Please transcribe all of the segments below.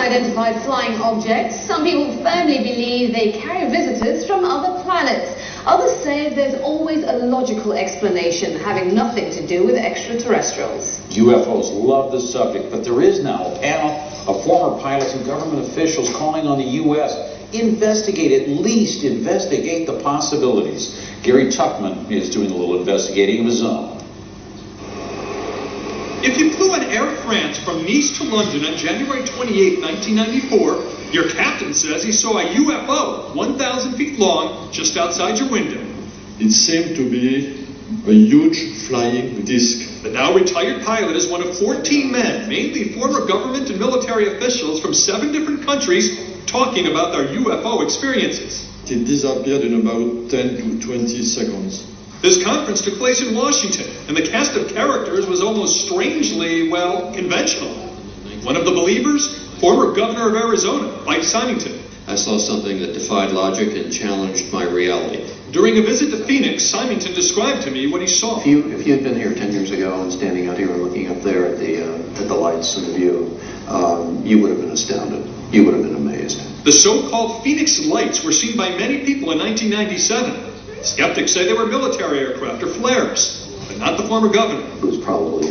unidentified flying objects. Some people firmly believe they carry visitors from other planets. Others say there's always a logical explanation having nothing to do with extraterrestrials. UFOs love the subject, but there is now a panel of former pilots and government officials calling on the U.S. At least investigate the possibilities. Gary Tuckman is doing a little investigating of his own. If you flew on Air France from Nice to London on January 28, 1994, your captain says he saw a UFO 1,000 feet long just outside your window. It seemed to be a huge flying disc. The now retired pilot is one of 14 men, mainly former government and military officials from 7 different countries, talking about their UFO experiences. It disappeared in about 10 to 20 seconds. This conference took place in Washington, and the cast of characters was almost strangely, well, conventional. One of the believers, former governor of Arizona, Mike Symington. I saw something that defied logic and challenged my reality. During a visit to Phoenix, Symington described to me what he saw. If you had been here 10 years ago and standing out here and looking up there at the lights and the view, you would have been astounded. You would have been amazed. The so-called Phoenix lights were seen by many people in 1997. Skeptics say they were military aircraft or flares, but not the former governor. It was probably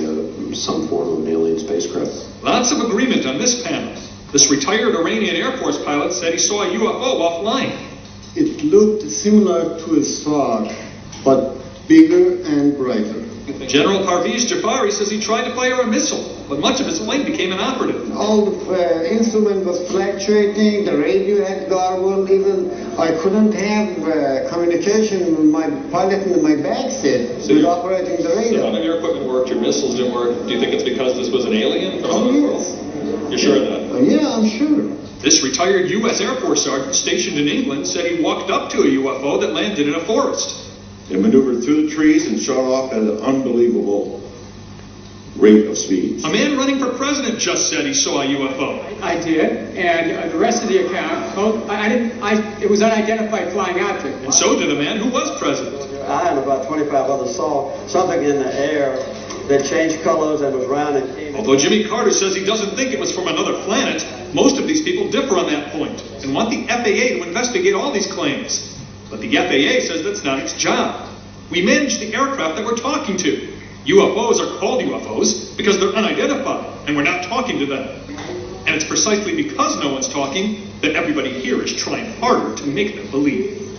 some form of an alien spacecraft. Lots of agreement on this panel. This retired Iranian Air Force pilot said he saw a UFO while flying. It looked similar to a star, but bigger and brighter. General Parviz Jafari says he tried to fire a missile, but much of his plane became inoperative. All the instrument was fluctuating, the radio had garbled, even I couldn't have communication with my pilot in my back seat with operating the radio. So none of your equipment worked, your missiles didn't work. Do you think it's because this was an alien from another world? You're sure of that? Yeah, I'm sure. This retired U.S. Air Force sergeant stationed in England said he walked up to a UFO that landed in a forest. It maneuvered through the trees and shot off at an unbelievable rate of speed. A man running for president just said he saw a UFO. I did, and the rest of the account, it was unidentified flying object. And so did a man who was president. I and about 25 others saw something in the air that changed colors and was round and came. Although Jimmy Carter says he doesn't think it was from another planet, most of these people differ on that point and want the FAA to investigate all these claims. But the FAA says that's not its job. We manage the aircraft that we're talking to. UFOs are called UFOs because they're unidentified, and we're not talking to them. And it's precisely because no one's talking that everybody here is trying harder to make them believe.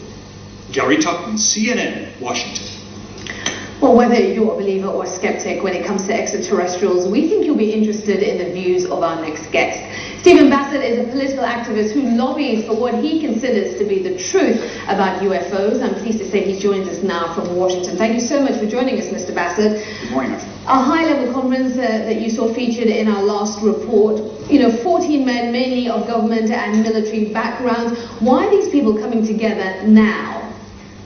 Gary Tuckman, CNN, Washington. Well, whether you're a believer or a skeptic when it comes to extraterrestrials, we think you'll be interested in the views of our next guest. Stephen Bassett is a political activist who lobbies for what he considers to be the truth about UFOs. I'm pleased to say he joins us now from Washington. Thank you so much for joining us, Mr. Bassett. Good morning. A high-level conference that you saw featured in our last report, 14 men, mainly of government and military backgrounds. Why are these people coming together now?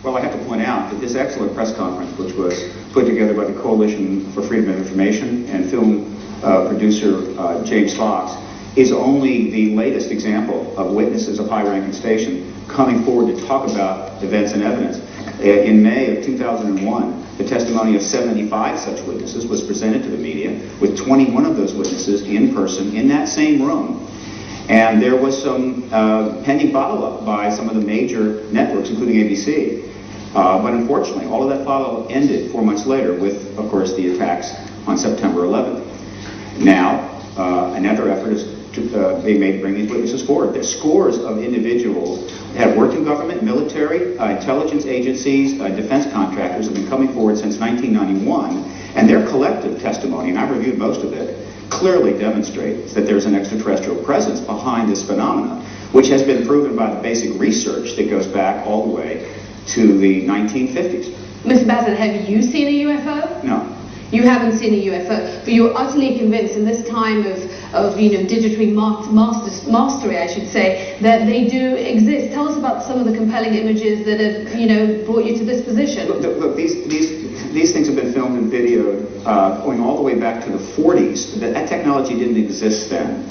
Well, I have to point out that this excellent press conference, which was put together by the Coalition for Freedom of Information and film producer James Fox, is only the latest example of witnesses of high-ranking station coming forward to talk about events and evidence. In May of 2001, the testimony of 75 such witnesses was presented to the media, with 21 of those witnesses in person in that same room. And there was some pending follow-up by some of the major networks, including ABC. But unfortunately, all of that follow-up ended 4 months later with, of course, the attacks on September 11th. Now, another effort is being made to bring these witnesses forward. There's scores of individuals that have worked in government, military, intelligence agencies, defense contractors have been coming forward since 1991, and their collective testimony, and I've reviewed most of it, clearly demonstrates that there's an extraterrestrial presence behind this phenomenon, which has been proven by the basic research that goes back all the way to the 1950s. Mr. Bassett, have you seen a UFO? No. You haven't seen a UFO, but you're utterly convinced in this time of digitally mastery, I should say, that they do exist. Tell us about some of the compelling images that have, brought you to this position. Look, these things have been filmed and videoed going all the way back to the 40s. That technology didn't exist then.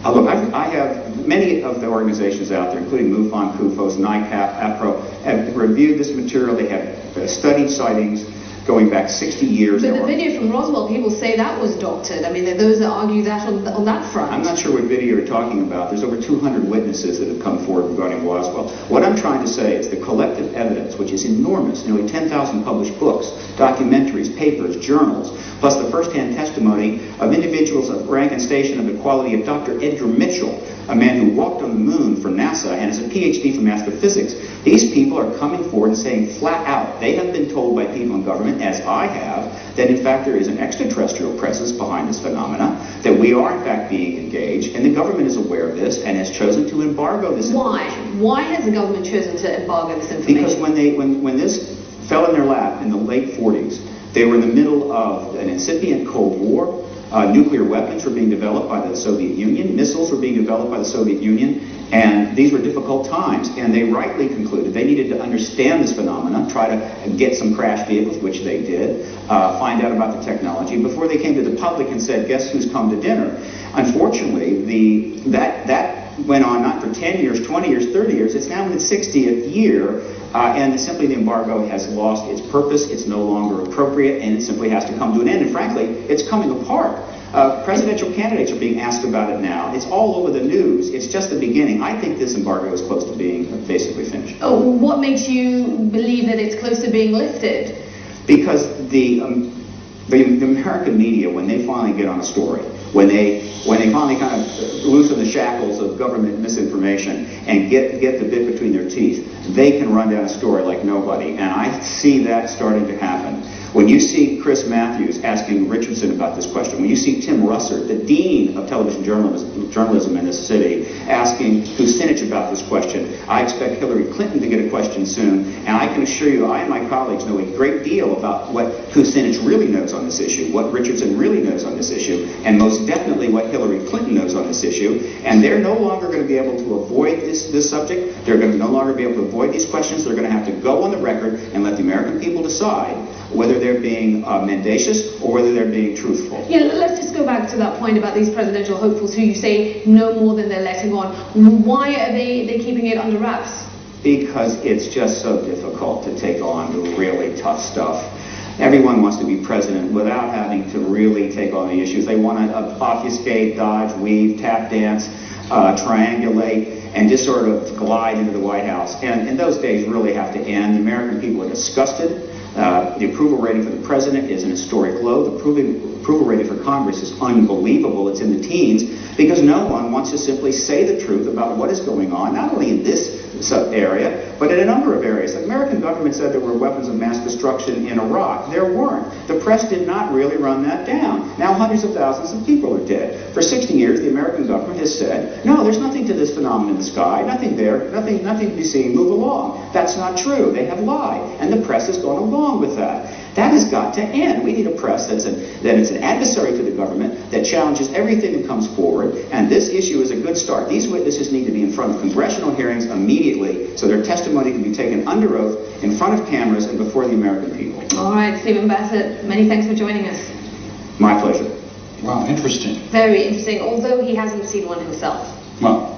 Look, I have many of the organizations out there, including MUFON, CUFOS, NICAP, APRO, have reviewed this material. They have studied sightings. going back 60 years. But the video from Roswell, people say that was doctored. I mean, there are those that argue that on that front. I'm not sure what video you're talking about. There's over 200 witnesses that have come forward regarding Roswell. What I'm trying to say is the collective evidence, which is enormous, nearly 10,000 published books, documentaries, papers, journals, plus the first-hand testimony of individuals of rank and station of the quality of Dr. Edgar Mitchell, a man who walked on the moon for NASA and is a PhD from astrophysics. These people are coming forward and saying flat out, they have been told by people in government, as I have, that in fact there is an extraterrestrial presence behind this phenomena, that we are in fact being engaged, and the government is aware of this and has chosen to embargo this information. Why has the government chosen to embargo this information? Because when this fell in their lap in the late 40s, they were in the middle of an incipient Cold War. Nuclear weapons were being developed by the Soviet Union. Missiles were being developed by the Soviet Union. And these were difficult times. And they rightly concluded they needed to understand this phenomenon, try to get some crash vehicles, which they did, find out about the technology, before they came to the public and said, guess who's come to dinner? Unfortunately, that went on not for 10 years, 20 years, 30 years. It's now in its 60th year. And simply the embargo has lost its purpose, it's no longer appropriate, and it simply has to come to an end. And frankly, it's coming apart. Presidential candidates are being asked about it now. It's all over the news. It's just the beginning. I think this embargo is close to being basically finished. Oh, what makes you believe that it's close to being lifted? Because the American media, when they finally get on a story, when they finally kind of loosen the shackles of government misinformation and get the bit between their teeth, they can run down a story like nobody. And I see that starting to happen. When you see Chris Matthews asking Richardson about this question, when you see Tim Russert, the dean of television journalism in this city, asking Kucinich about this question, I expect Hillary Clinton to get a question soon, and I can assure you I and my colleagues know a great deal about what Kucinich really knows on this issue, what Richardson really knows on this issue, and most definitely what Hillary Clinton knows on this issue, and they're no longer going to be able to avoid this subject. They're going to no longer be able to avoid these questions. They're going to have to go on the record and let the American people decide whether they're being mendacious or whether they're being truthful. Yeah, let's just go back to that point about these presidential hopefuls who you say know more than they're letting on. Why are they keeping it under wraps? Because it's just so difficult to take on the really tough stuff. Everyone wants to be president without having to really take on the issues. They want to obfuscate, dodge, weave, tap dance, triangulate, and just sort of glide into the White House. And those days really have to end. The American people are disgusted. The approval rating for the president is an historic low. The approval rating for Congress is unbelievable. It's in the teens because no one wants to simply say the truth about what is going on, not only in this area, but in a number of areas. The American government said there were weapons of mass destruction in Iraq. There weren't. The press did not really run that down. Now hundreds of thousands of people are dead. For 60 years, the American government has said, no, there's nothing to this phenomenon in the sky, nothing there, nothing to be seen, move along. That's not true. They have lied, and the press has gone along with that. That has got to end. We need a press that is an adversary to the government, that challenges everything that comes forward, and this issue is a good start. These witnesses need to be in front of congressional hearings immediately so their testimony can be taken under oath in front of cameras and before the American people. All right, Stephen Bassett, many thanks for joining us. My pleasure. Wow, interesting. Very interesting, although he hasn't seen one himself. Well,